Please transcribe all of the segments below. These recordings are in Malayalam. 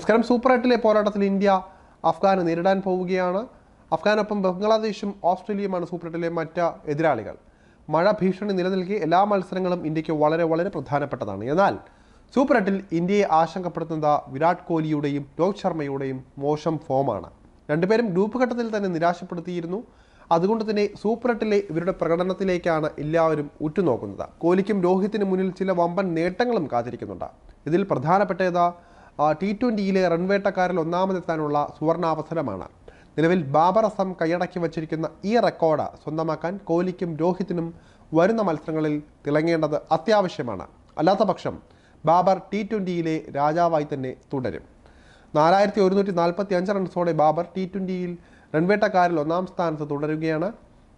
നമസ്കാരം. സൂപ്പർ 8-ലെ പോരാട്ടത്തിൽ ഇന്ത്യ അഫ്ഗാനെ നേരിടാൻ പോവുകയാണ്. അഫ്ഗാനൊപ്പം ബംഗ്ലാദേശും ഓസ്ട്രേലിയയുമാണ് സൂപ്പർ 8-ലെ മറ്റ് എതിരാളികൾ. മഴ ഭീഷണി നിലനിൽക്കെ എല്ലാ മത്സരങ്ങളും ഇന്ത്യക്ക് വളരെ പ്രധാനപ്പെട്ടതാണ്. എന്നാൽ സൂപ്പർ 8-ൽ ഇന്ത്യയെ ആശങ്കപ്പെടുത്തുന്നത് വിരാട് കോഹ്ലിയുടെയും രോഹിത് ശർമ്മയുടെയും മോശം ഫോമാണ്. രണ്ടുപേരും ഗ്രൂപ്പ് ഘട്ടത്തിൽ തന്നെ നിരാശപ്പെടുത്തിയിരുന്നു. അതുകൊണ്ട് തന്നെ സൂപ്പർ 8-ലെ ഇവരുടെ പ്രകടനത്തിലേക്കാണ് എല്ലാവരും ഉറ്റുനോക്കുന്നത്. കോഹ്ലിക്കും രോഹിത്തിനും മുന്നിൽ ചില വമ്പൻ നേട്ടങ്ങളും കാത്തിരിക്കുന്നുണ്ട്. ഇതിൽ പ്രധാനപ്പെട്ടത് T20-യിലെ റൺവേട്ടക്കാരിൽ ഒന്നാമതെത്താനുള്ള സുവർണാവസരമാണ്. നിലവിൽ ബാബർ അസം കൈയടക്കി വച്ചിരിക്കുന്ന ഈ റെക്കോർഡ് സ്വന്തമാക്കാൻ കോഹ്ലിക്കും രോഹിത്തിനും വരുന്ന മത്സരങ്ങളിൽ തിളങ്ങേണ്ടത് അത്യാവശ്യമാണ്. അല്ലാത്ത പക്ഷം ബാബർ T20-യിലെ രാജാവായി തന്നെ തുടരും. 4145 റൺസോടെ ബാബർ T20-യിൽ റൺവേട്ടക്കാരിൽ ഒന്നാം സ്ഥാനത്ത് തുടരുകയാണ്.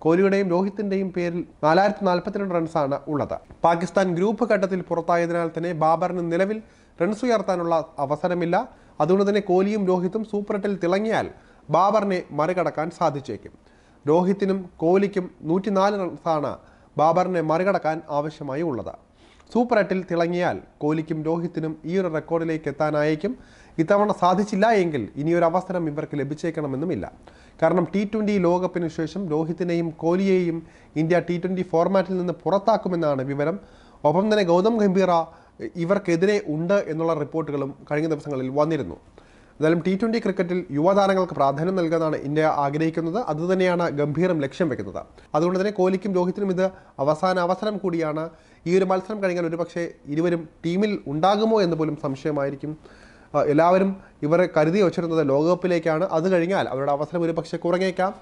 കോഹ്ലിയുടെയും രോഹിത്തിൻ്റെയും പേരിൽ 4042 റൺസാണ് ഉള്ളത്. പാകിസ്ഥാൻ ഗ്രൂപ്പ് ഘട്ടത്തിൽ പുറത്തായതിനാൽ തന്നെ ബാബറിന് നിലവിൽ റൺസ് ഉയർത്താനുള്ള അവസരമില്ല. അതുകൊണ്ട് തന്നെ കോഹ്ലിയും രോഹിത്തും സൂപ്പർ 8-ൽ തിളങ്ങിയാൽ ബാബറിനെ മറികടക്കാൻ സാധിച്ചേക്കും. രോഹിത്തിനും കോഹ്ലിക്കും 104 റൺസാണ് ബാബറിനെ മറികടക്കാൻ ആവശ്യമായി ഉള്ളത്. സൂപ്പർ 8-ൽ തിളങ്ങിയാൽ കോഹ്ലിക്കും രോഹിത്തിനും ഈ ഒരു റെക്കോർഡിലേക്ക് എത്താനായേക്കും. ഇത്തവണ സാധിച്ചില്ല എങ്കിൽ ഇനിയൊരു അവസരം ഇവർക്ക് ലഭിച്ചേക്കണമെന്നുമില്ല. കാരണം T20 ലോകകപ്പിന് ശേഷം രോഹിത്തിനെയും കോഹ്ലിയെയും ഇന്ത്യ T20 ഫോർമാറ്റിൽ നിന്ന് പുറത്താക്കുമെന്നാണ് വിവരം. ഒപ്പം തന്നെ ഗൗതം ഗംഭീർ ഇവർക്കെതിരെ ഉണ്ട് എന്നുള്ള റിപ്പോർട്ടുകളും കഴിഞ്ഞ ദിവസങ്ങളിൽ വന്നിരുന്നു. എന്നാലും T20 ക്രിക്കറ്റിൽ യുവതാരങ്ങൾക്ക് പ്രാധാന്യം നൽകാനാണ് ഇന്ത്യ ആഗ്രഹിക്കുന്നത്. അതുതന്നെയാണ് ഗംഭീറും ലക്ഷ്യം വെക്കുന്നത്. അതുകൊണ്ട് തന്നെ കോഹ്ലിക്കും രോഹിത്തിനും ഇത് അവസാന അവസരം കൂടിയാണ്. ഈ ഒരു മത്സരം കഴിഞ്ഞാൽ ഒരുപക്ഷെ ഇരുവരും ടീമിൽ ഉണ്ടാകുമോ എന്ന് പോലും സംശയമായിരിക്കും. എല്ലാവരും ഇവരെ കരുതി വച്ചിരുന്നത് ലോകകപ്പിലേക്കാണ്. അത് കഴിഞ്ഞാൽ അവരുടെ അവസരം ഒരുപക്ഷെ കുറഞ്ഞേക്കാം.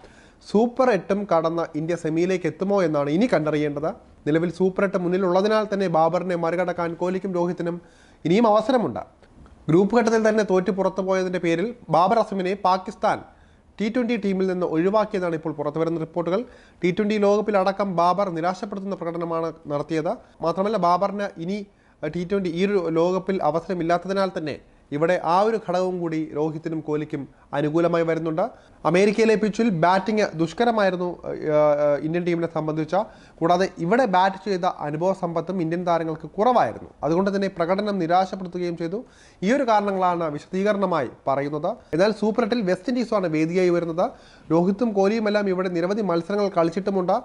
സൂപ്പർ 8-ഉം കടന്ന ഇന്ത്യ സെമിയിലേക്ക് എത്തുമോ എന്നാണ് ഇനി കണ്ടറിയേണ്ടത്. നിലവിൽ സൂപ്പർ 8 മുന്നിലുള്ളതിനാൽ തന്നെ ബാബറിനെ മറികടക്കാൻ കോഹ്ലിക്കും രോഹിത്തിനും ഇനിയും അവസരമുണ്ട്. ഗ്രൂപ്പ് ഘട്ടത്തിൽ തന്നെ തോറ്റു പുറത്തു പോയതിൻ്റെ പേരിൽ ബാബർ അസമിനെ പാകിസ്ഥാൻ T20 ടീമിൽ നിന്ന് ഒഴിവാക്കിയതാണ് ഇപ്പോൾ പുറത്തുവരുന്ന റിപ്പോർട്ടുകൾ. T20 ലോകകപ്പിൽ അടക്കം ബാബർ നിരാശപ്പെടുത്തുന്ന പ്രകടനമാണ് നടത്തിയത്. മാത്രമല്ല ബാബറിന് ഇനി T20 ഈ ഒരു ലോകകപ്പിൽ അവസരമില്ലാത്തതിനാൽ തന്നെ ഇവിടെ ആ ഒരു ഘടകവും കൂടി രോഹിത്തിനും കോഹ്ലിക്കും അനുകൂലമായി വരുന്നുണ്ട്. അമേരിക്കയിലെ പിച്ചിൽ ബാറ്റിംഗ് ദുഷ്കരമായിരുന്നു ഇന്ത്യൻ ടീമിനെ സംബന്ധിച്ച. കൂടാതെ ഇവിടെ ബാറ്റ് ചെയ്ത അനുഭവ സമ്പത്തും ഇന്ത്യൻ താരങ്ങൾക്ക് കുറവായിരുന്നു. അതുകൊണ്ട് തന്നെ പ്രകടനം നിരാശപ്പെടുത്തുകയും ചെയ്തു. ഈ ഒരു കാരണങ്ങളാണ് വിശദീകരണമായി പറയുന്നത്. എന്നാൽ സൂപ്പർ 8-ൽ വെസ്റ്റ് ഇൻഡീസുമാണ് വേദിയായി വരുന്നത്. രോഹിത്തും കോഹ്ലിയുമെല്ലാം ഇവിടെ നിരവധി മത്സരങ്ങൾ കളിച്ചിട്ടുമുണ്ട്.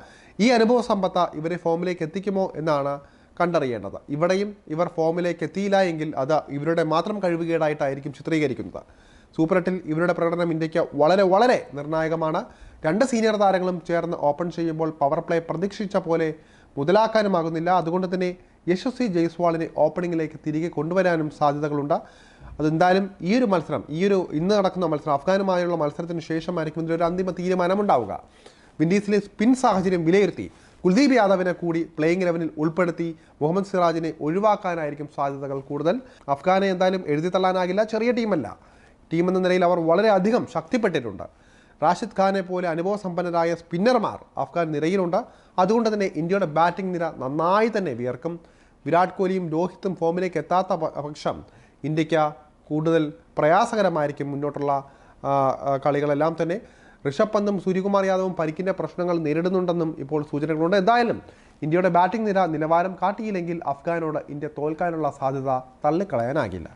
ഈ അനുഭവ സമ്പത്ത് ഇവരെ ഫോമിലേക്ക് എത്തിക്കുമോ എന്നാണ് കണ്ടറിയേണ്ടത്. ഇവിടെയും ഇവർ ഫോമിലേക്ക് എത്തിയില്ല എങ്കിൽ അത് ഇവരുടെ മാത്രം കഴിവുകേടായിട്ടായിരിക്കും ചിത്രീകരിക്കുന്നത്. സൂപ്പർ 8-ൽ ഇവരുടെ പ്രകടനം ഇന്ത്യക്ക് വളരെ നിർണായകമാണ്. രണ്ട് സീനിയർ താരങ്ങളും ചേർന്ന് ഓപ്പൺ ചെയ്യുമ്പോൾ പവർ പ്ലേ പ്രതീക്ഷിച്ച പോലെ മുതലാക്കാനുമാകുന്നില്ല. അതുകൊണ്ട് തന്നെ യശസ്വി ജയ്സ്വാളിനെ ഓപ്പണിങ്ങിലേക്ക് തിരികെ കൊണ്ടുവരാനും സാധ്യതകളുണ്ട്. അതെന്തായാലും ഇന്ന് നടക്കുന്ന മത്സരം അഫ്ഗാനുമായുള്ള മത്സരത്തിന് ശേഷമായിരിക്കും ഇതിലൊരു അന്തിമ തീരുമാനമുണ്ടാവുക. വിൻഡീസിലെ സ്പിൻ സാഹചര്യം വിലയിരുത്തി കുൽദീപ് യാദവിനെ കൂടി പ്ലേയിങ് 11-ൽ ഉൾപ്പെടുത്തി മുഹമ്മദ് സിറാജിനെ ഒഴിവാക്കാനായിരിക്കും സാധ്യതകൾ കൂടുതൽ. അഫ്ഗാനെ എന്തായാലും എഴുതി തള്ളാനാകില്ല. ചെറിയ ടീമല്ല. ടീമെന്ന നിലയിൽ അവർ വളരെയധികം ശക്തിപ്പെട്ടിട്ടുണ്ട്. റാഷിദ് ഖാനെ പോലെ അനുഭവസമ്പന്നരായ സ്പിന്നർമാർ അഫ്ഗാൻ നിരയിലുണ്ട്. അതുകൊണ്ട് തന്നെ ഇന്ത്യയുടെ ബാറ്റിംഗ് നിര നന്നായി തന്നെ വിയർക്കും. വിരാട് കോഹ്ലിയും രോഹിത്തും ഫോമിലേക്ക് എത്താത്ത പക്ഷം ഇന്ത്യക്ക് കൂടുതൽ പ്രയാസകരമായിരിക്കും മുന്നോട്ടുള്ള കളികളെല്ലാം തന്നെ. ഋഷഭ് പന്തും സൂര്യകുമാർ യാദവും പരിക്കിൻ്റെ പ്രശ്നങ്ങൾ നേരിടുന്നുണ്ടെന്നും ഇപ്പോൾ സൂചനകളുണ്ട്. എന്തായാലും ഇന്ത്യയുടെ ബാറ്റിംഗ് നിര നിലവാരം കാട്ടിയില്ലെങ്കിൽ അഫ്ഗാനോട് ഇന്ത്യ തോൽക്കാനുള്ള സാധ്യത തള്ളിക്കളയാനാകില്ല.